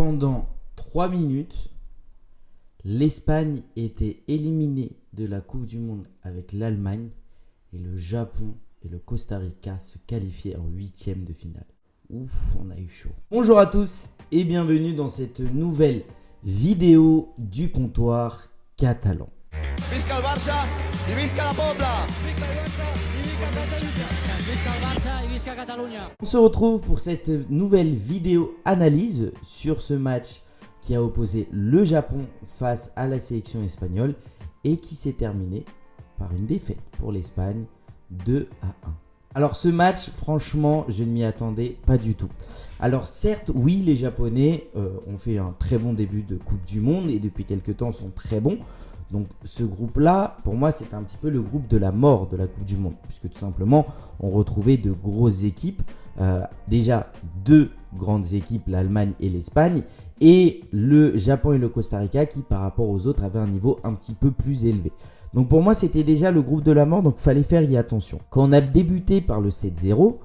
pendant 3 minutes, l'Espagne était éliminée de la Coupe du Monde avec l'Allemagne et le Japon et le Costa Rica se qualifiaient en 8e de finale. Ouf, on a eu chaud. Bonjour à tous et bienvenue dans cette nouvelle vidéo du comptoir catalan. Visca el Barça y visca la Pobla. On se retrouve pour cette nouvelle vidéo analyse sur ce match qui a opposé le Japon face à la sélection espagnole et qui s'est terminé par une défaite pour l'Espagne 2-1. Alors ce match, franchement, je ne m'y attendais pas du tout. Alors certes, oui, les Japonais ont fait un très bon début de Coupe du Monde et depuis quelques temps sont très bons. Donc ce groupe-là, pour moi, c'est un petit peu le groupe de la mort de la Coupe du Monde. Puisque tout simplement, on retrouvait de grosses équipes. Déjà, deux grandes équipes, l'Allemagne et l'Espagne. Et le Japon et le Costa Rica qui, par rapport aux autres, avaient un niveau un petit peu plus élevé. Donc pour moi, c'était déjà le groupe de la mort, donc il fallait faire y attention. Quand on a débuté par le 7-0,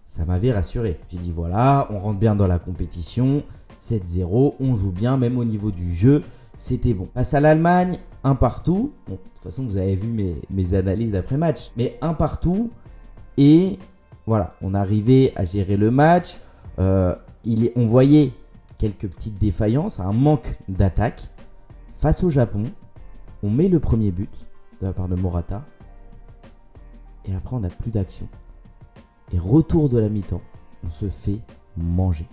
ça m'avait rassuré. J'ai dit voilà, on rentre bien dans la compétition, 7-0, on joue bien, même au niveau du jeu, c'était bon. Face à l'Allemagne, un partout. Bon, de toute façon, vous avez vu mes analyses d'après-match. Mais un partout, et voilà, on arrivait à gérer le match. On voyait quelques petites défaillances, un manque d'attaque. Face au Japon, on met le premier but de la part de Morata. Et après, on n'a plus d'action. Et retour de la mi-temps, on se fait manger.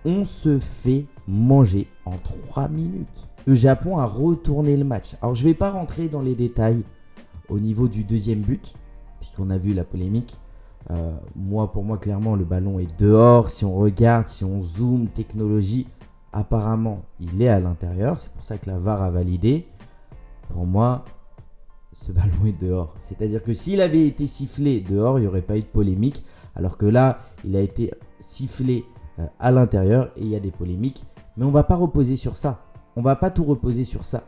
On se fait manger en 3 minutes. Le Japon a retourné le match. Alors, je ne vais pas rentrer dans les détails au niveau du deuxième but, puisqu'on a vu la polémique. Pour moi, clairement, le ballon est dehors. Si on regarde, si on zoome, technologie, apparemment, il est à l'intérieur. C'est pour ça que la VAR a validé. Pour moi, ce ballon est dehors. C'est-à-dire que s'il avait été sifflé dehors, il n'y aurait pas eu de polémique. Alors que là, il a été sifflé à l'intérieur et il y a des polémiques. Mais on ne va pas reposer sur ça. On ne va pas tout reposer sur ça.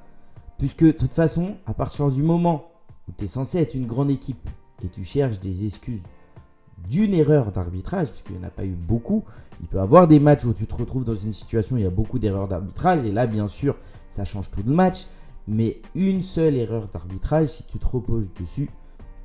Puisque de toute façon, à partir du moment où tu es censé être une grande équipe et tu cherches des excuses d'une erreur d'arbitrage, puisqu'il n'y en a pas eu beaucoup, il peut y avoir des matchs où tu te retrouves dans une situation où il y a beaucoup d'erreurs d'arbitrage. Et là, bien sûr, ça change tout le match. Mais une seule erreur d'arbitrage, si tu te reposes dessus,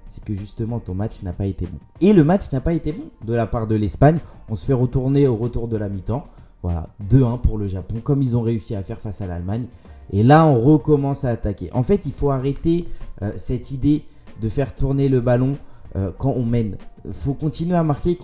c'est que justement ton match n'a pas été bon. Et le match n'a pas été bon de la part de l'Espagne. On se fait retourner au retour de la mi-temps. Voilà, 2-1 pour le Japon, comme ils ont réussi à faire face à l'Allemagne. Et là, on recommence à attaquer. En fait, il faut arrêter cette idée de faire tourner le ballon quand on mène. Il faut continuer à marquer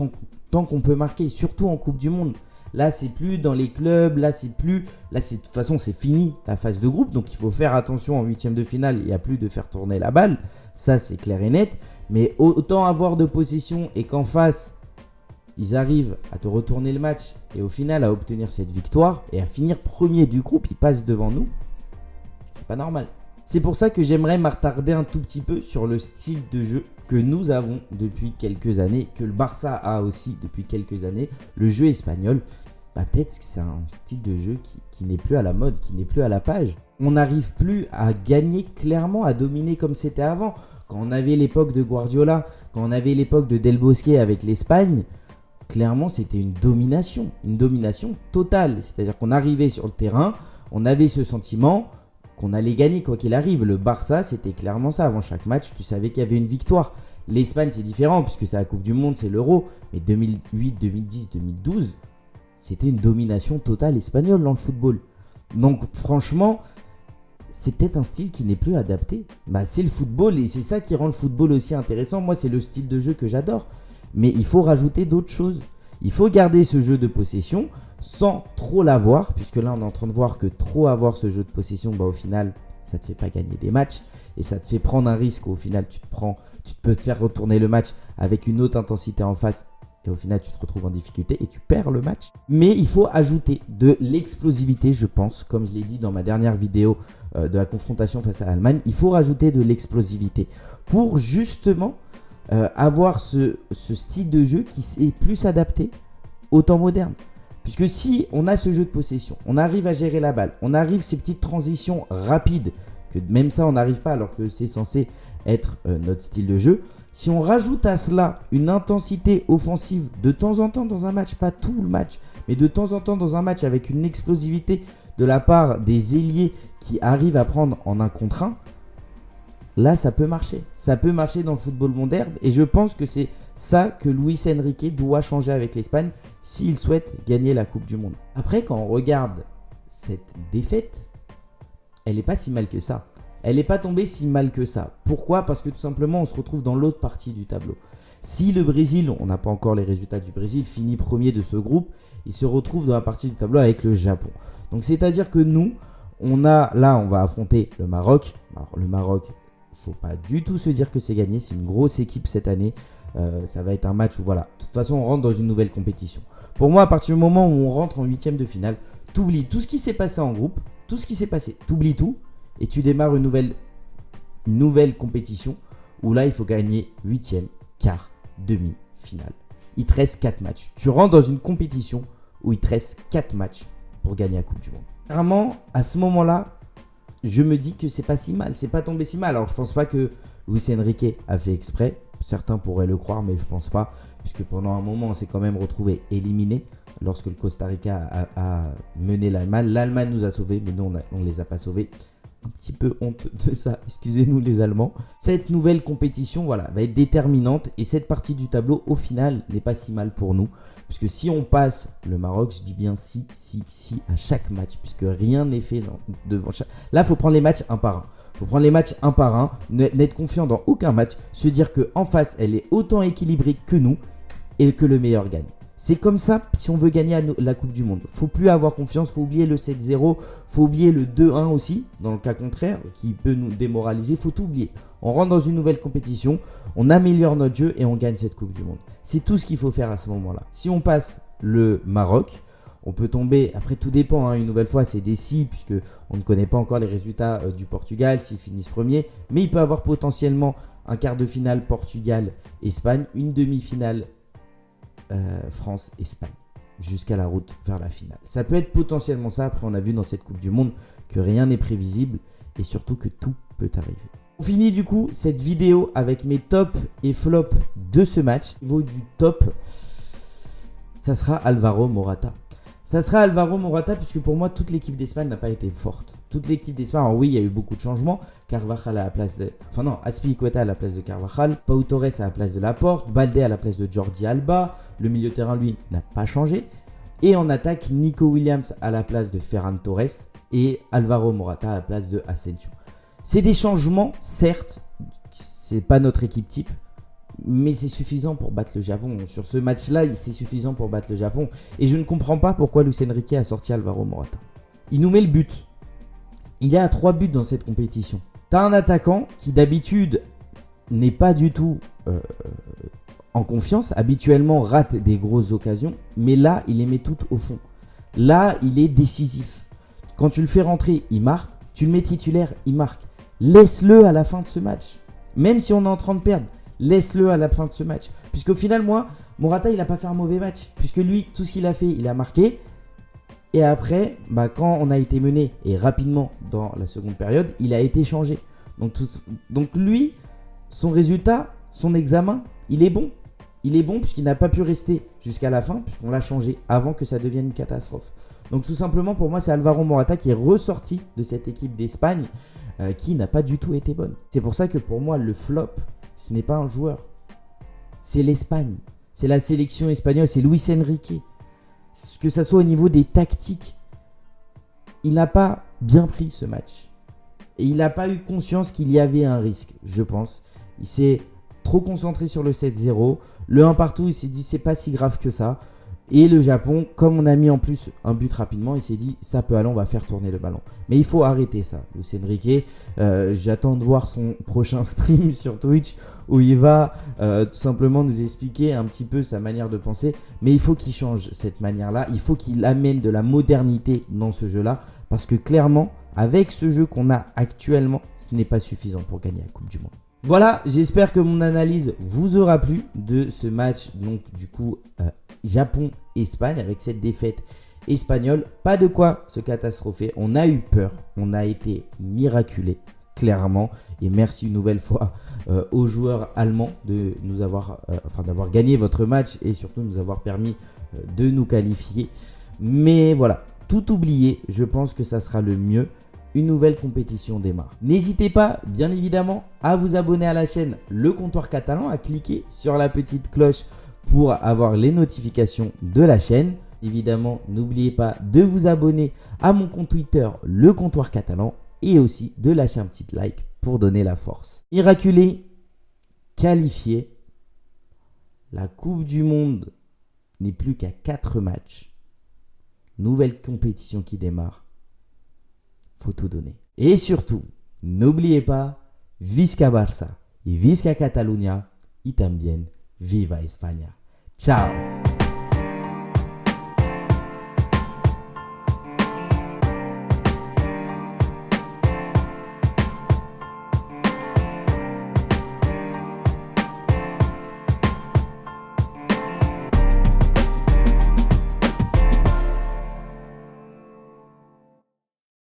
tant qu'on peut marquer, surtout en Coupe du Monde. Là, c'est plus dans les clubs, de toute façon, c'est fini la phase de groupe. Donc, il faut faire attention en 8e de finale. Il n'y a plus de faire tourner la balle. Ça, c'est clair et net. Mais autant avoir de possession et qu'en face, ils arrivent à te retourner le match et au final à obtenir cette victoire et à finir premier du groupe, ils passent devant nous. C'est pas normal. C'est pour ça que j'aimerais m'attarder un tout petit peu sur le style de jeu que nous avons depuis quelques années, que le Barça a aussi depuis quelques années, le jeu espagnol. Peut-être que c'est un style de jeu qui n'est plus à la mode, qui n'est plus à la page. On n'arrive plus à gagner clairement, à dominer comme c'était avant. Quand on avait l'époque de Guardiola, quand on avait l'époque de Del Bosque avec l'Espagne, clairement c'était une domination totale. C'est-à-dire qu'on arrivait sur le terrain, on avait ce sentiment qu'on allait gagner quoi qu'il arrive. Le Barça, c'était clairement ça. Avant chaque match, tu savais qu'il y avait une victoire. L'Espagne, c'est différent puisque c'est la Coupe du Monde, c'est l'Euro. Mais 2008, 2010, 2012, c'était une domination totale espagnole dans le football. Donc franchement, c'est peut-être un style qui n'est plus adapté. C'est le football et c'est ça qui rend le football aussi intéressant. Moi, c'est le style de jeu que j'adore. Mais il faut rajouter d'autres choses. Il faut garder ce jeu de possession sans trop l'avoir, puisque là on est en train de voir que trop avoir ce jeu de possession, au final ça te fait pas gagner des matchs et ça te fait prendre un risque. Au final tu peux te faire retourner le match avec une haute intensité en face et au final tu te retrouves en difficulté et tu perds le match. Mais il faut ajouter de l'explosivité, je pense, comme je l'ai dit dans ma dernière vidéo de la confrontation face à l'Allemagne. Il faut rajouter de l'explosivité pour justement avoir ce style de jeu qui est plus adapté au temps moderne. Puisque si on a ce jeu de possession, on arrive à gérer la balle, on arrive ces petites transitions rapides, que même ça on n'arrive pas alors que c'est censé être notre style de jeu, Si on rajoute à cela une intensité offensive de temps en temps dans un match, pas tout le match, mais de temps en temps dans un match avec une explosivité de la part des ailiers qui arrivent à prendre en 1 contre 1, là ça peut marcher. Ça peut marcher dans le football moderne et je pense que c'est ça que Luis Enrique doit changer avec l'Espagne s'il souhaite gagner la Coupe du Monde. Après, quand on regarde cette défaite, elle n'est pas si mal que ça. Elle n'est pas tombée si mal que ça. Pourquoi ? Parce que tout simplement, on se retrouve dans l'autre partie du tableau. Si le Brésil, on n'a pas encore les résultats du Brésil, finit premier de ce groupe, il se retrouve dans la partie du tableau avec le Japon. Donc c'est-à-dire que nous, on va affronter le Maroc. Alors, le Maroc, il ne faut pas du tout se dire que c'est gagné. C'est une grosse équipe cette année. Ça va être un match où voilà. De toute façon, on rentre dans une nouvelle compétition. Pour moi, à partir du moment où on rentre en 8e de finale, t'oublies tout ce qui s'est passé en groupe, tout ce qui s'est passé, t'oublies tout et tu démarres une nouvelle compétition où là, il faut gagner 8e, quart, demi, finale. Il te reste 4 matchs. Tu rentres dans une compétition où il te reste 4 matchs pour gagner la Coupe du Monde. Vraiment, à ce moment-là, je me dis que c'est pas si mal, c'est pas tombé si mal. Alors, je pense pas que Luis Enrique a fait exprès. Certains pourraient le croire, mais je pense pas, puisque pendant un moment, on s'est quand même retrouvé éliminé lorsque le Costa Rica a mené l'Allemagne. L'Allemagne nous a sauvés, mais nous, on ne les a pas sauvés. Un petit peu honte de ça, excusez-nous les Allemands. Cette nouvelle compétition va être déterminante et cette partie du tableau, au final, n'est pas si mal pour nous. Puisque si on passe le Maroc, je dis bien si à chaque match, puisque rien n'est fait devant chaque... Là, il faut prendre les matchs un par un. Il faut prendre les matchs un par un, n'être confiant dans aucun match, se dire qu'en face, elle est autant équilibrée que nous et que le meilleur gagne. C'est comme ça si on veut gagner la Coupe du Monde. Faut plus avoir confiance, faut oublier le 7-0, faut oublier le 2-1 aussi, dans le cas contraire, qui peut nous démoraliser. Faut tout oublier. On rentre dans une nouvelle compétition, on améliore notre jeu et on gagne cette Coupe du Monde. C'est tout ce qu'il faut faire à ce moment-là. Si on passe le Maroc, on peut tomber, après tout dépend, une nouvelle fois c'est des si, puisque on ne connaît pas encore les résultats du Portugal, s'ils finissent premiers, mais il peut avoir potentiellement un quart de finale Portugal-Espagne, une demi-finale France-Espagne, jusqu'à la route vers la finale. Ça peut être potentiellement ça. Après, on a vu dans cette Coupe du Monde que rien n'est prévisible et surtout que tout peut arriver. On finit du coup cette vidéo avec mes tops et flops de ce match. Au niveau du top, ça sera Alvaro Morata. Ça sera Alvaro Morata puisque pour moi, toute l'équipe d'Espagne n'a pas été forte. Toute l'équipe d'Espagne, alors oui, il y a eu beaucoup de changements. Carvajal à la place de... Enfin non, Azpilicueta à la place de Carvajal. Pau Torres à la place de Laporte. Baldé à la place de Jordi Alba. Le milieu de terrain, lui, n'a pas changé. Et en attaque, Nico Williams à la place de Ferran Torres. Et Alvaro Morata à la place de Asensio. C'est des changements, certes. C'est pas notre équipe type. Mais c'est suffisant pour battre le Japon. Sur ce match-là, c'est suffisant pour battre le Japon. Et je ne comprends pas pourquoi Luis Enrique a sorti Alvaro Morata. Il nous met le but. Il y a 3 buts dans cette compétition. T'as un attaquant qui d'habitude n'est pas du tout en confiance. Habituellement rate des grosses occasions. Mais là, il les met toutes au fond. Là, il est décisif. Quand tu le fais rentrer, il marque. Tu le mets titulaire, il marque. Laisse-le à la fin de ce match. Même si on est en train de perdre. Laisse-le à la fin de ce match. Puisqu'au final, Morata, il n'a pas fait un mauvais match. Puisque lui, tout ce qu'il a fait, il a marqué. Et après, quand on a été mené, et rapidement dans la seconde période, il a été changé. Donc lui, son résultat, son examen, il est bon. Il est bon puisqu'il n'a pas pu rester jusqu'à la fin, puisqu'on l'a changé avant que ça devienne une catastrophe. Donc tout simplement, pour moi, c'est Alvaro Morata qui est ressorti de cette équipe d'Espagne qui n'a pas du tout été bonne. C'est pour ça que pour moi, le flop, ce n'est pas un joueur. C'est l'Espagne. C'est la sélection espagnole, c'est Luis Enrique. Que ça soit au niveau des tactiques, il n'a pas bien pris ce match. Et il n'a pas eu conscience qu'il y avait un risque, je pense. Il s'est trop concentré sur le 7-0. Le 1 partout, il s'est dit c'est pas si grave que ça. Et le Japon, comme on a mis en plus un but rapidement, il s'est dit ça peut aller, on va faire tourner le ballon. Mais il faut arrêter ça, Luis Enrique. J'attends de voir son prochain stream sur Twitch où il va tout simplement nous expliquer un petit peu sa manière de penser. Mais il faut qu'il change cette manière-là. Il faut qu'il amène de la modernité dans ce jeu-là. Parce que clairement, avec ce jeu qu'on a actuellement, ce n'est pas suffisant pour gagner la Coupe du Monde. Voilà, j'espère que mon analyse vous aura plu de ce match. Donc du coup, Japon-Espagne avec cette défaite espagnole. Pas de quoi se catastropher. On a eu peur. On a été miraculé. clairement. Et merci une nouvelle fois aux joueurs allemands de nous avoir, d'avoir gagné votre match et surtout nous avoir permis de nous qualifier. Mais voilà, tout oublié, je pense que ça sera le mieux. Une nouvelle compétition démarre. N'hésitez pas, bien évidemment, à vous abonner à la chaîne Le Comptoir Catalan, à cliquer sur la petite cloche pour avoir les notifications de la chaîne. Évidemment, n'oubliez pas de vous abonner à mon compte Twitter Le Comptoir Catalan et aussi de lâcher un petit like pour donner la force. Miraculé, qualifié. La Coupe du Monde n'est plus qu'à 4 matchs. Nouvelle compétition qui démarre. Faut tout donner. Et surtout, n'oubliez pas, Visca Barça et Visca Catalunya y también viva España. Ciao.